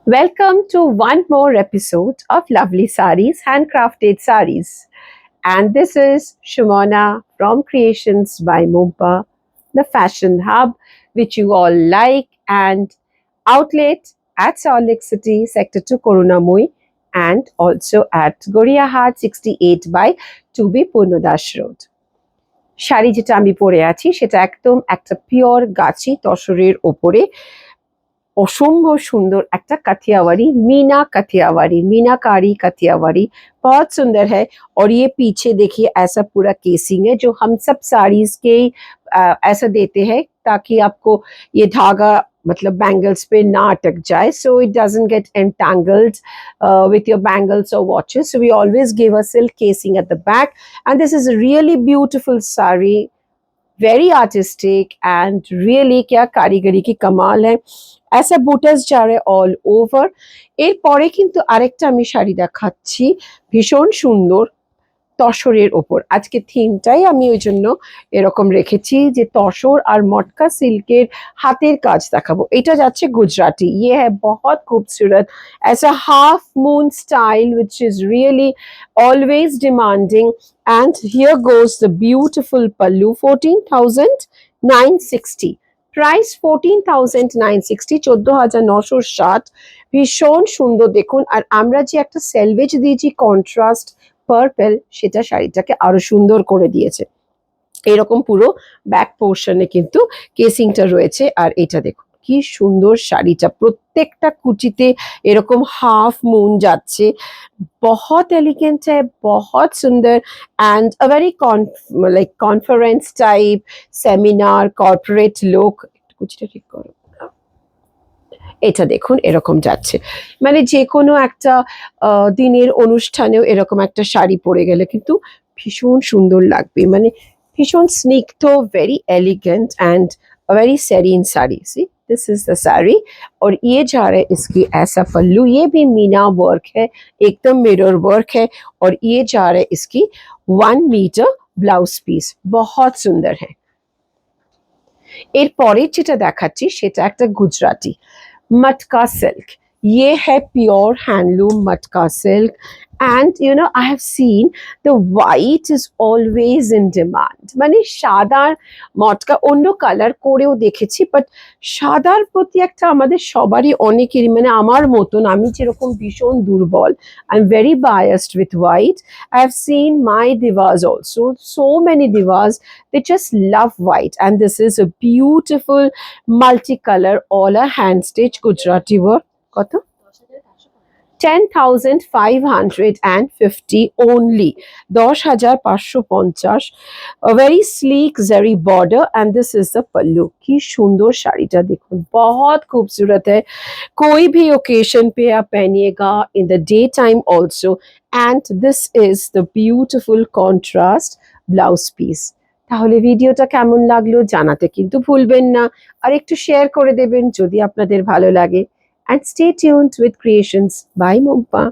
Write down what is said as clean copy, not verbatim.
Welcome to one more episode of Lovely Saris, Handcrafted Saris. And this is Shimona from Creations by Mumpa, the fashion hub, which you all like, and outlet at Salt Lake City, Sector 2, Korunamui, and also at Goriahat 68 by 2B Purnodash Road. Sari যেটা আমি পরে আছি সেটা একদম একটা pure গাছি তসরের ওপরে असंभव सुंदर एक कथियावारी मीनाकारी कथियावारी बहुत सुंदर है। और ये पीछे देखिए ऐसा पूरा केसिंग है जो हम सब साड़ीज के ऐसा देते हैं ताकि आपको ये धागा मतलब बैंगल्स पे ना अटक जाए, so it doesn't get entangled with your bangles or watches. So we always give a silk casing at the back, and this is a really beautiful sari, very artistic and really क्या कारीगरी की कमाल है। ऐसा বুটাস जा रहे all over. এরপরে কিন্তু আরেকটা আমি শাড়ি দেখাচ্ছি ভীষণ সুন্দর তসরের ওপর। আজকে থিমটাই আমি ওই জন্য এরকম রেখেছি যে তসর আর মটকা সিল্কের হাতের কাজ দেখাবো। এটা যাচ্ছে গুজরাটি, ये है बहुत खूबसूरत ऐसा half moon style which is really always demanding. And here goes the beautiful pallu, 14,960 price 14,960, 14,960। ভীষণ সুন্দর দেখুন। আর আমরা যে একটা সেলভেজ দিয়েছি কন্ট্রাস্ট পার্পল, সেটা শাড়িটাকে আরো সুন্দর করে দিয়েছে। এরকম পুরো ব্যাক পোর্শনে কিন্তু কেসিংটা রয়েছে। আর এটা দেখুন কি সুন্দর শাড়িটা, প্রত্যেকটা কুচিতে এরকম হাফ মুন যাচ্ছে। बहुत एलिगेंट है, बहुत सुंदर and a very like conference type seminar corporate look. কুচিটা ঠিক করো। এটা দেখুন এরকম যাচ্ছে, মানে যে কোনো একটা দিনের অনুষ্ঠানেও এরকম একটা শাড়ি পরে গেলে কিন্তু ভীষণ সুন্দর লাগবে, মানে ভীষণ স্নিগ্ধ, very elegant and a very serine sari. See this is the sari और ये जा रहा है इसकी ऐसा पल्लू, ये भी मीना वर्क है, एकदम मिरर वर्क है। और ये जा रहा है इसकी 1 मीटर ब्लाउज पीस, बहुत सुंदर है। এরপরে যেটা দেখাচ্ছি সেটা একটা গুজরাটি मटका सिल्क। ये है प्योर हैंडलूम मटका silk and you know I have seen the white is always in demand, মানে সাদার মটকা অন্য কালার করেও দেখেছি, বাট সাদার প্রতি একটা আমাদের সবারই অনেকেরই, মানে আমার মতন আমি যেরকম ভীষণ দুর্বল, I am very biased with white. I have seen my divas also, so many divas, they just love white, and this is a beautiful multicolor all a hand stitch Gujarati work. কত? 10,550 only, 10,550। a very sleek zari border and this is the pallu। की सुंदर শাড়িটা দেখুন, बहुत खूबसूरत है, कोई भी occasion पे आप पहनिएगा, in the daytime also। and this is the beautiful contrast blouse piece। তাহলে ভিডিওটা কেমন লাগলো জানাতে কিন্তু ভুলবেন না, আর একটু শেয়ার করে দেবেন যদি আপনাদের ভালো লাগে। And stay tuned with Creations by Mumpa.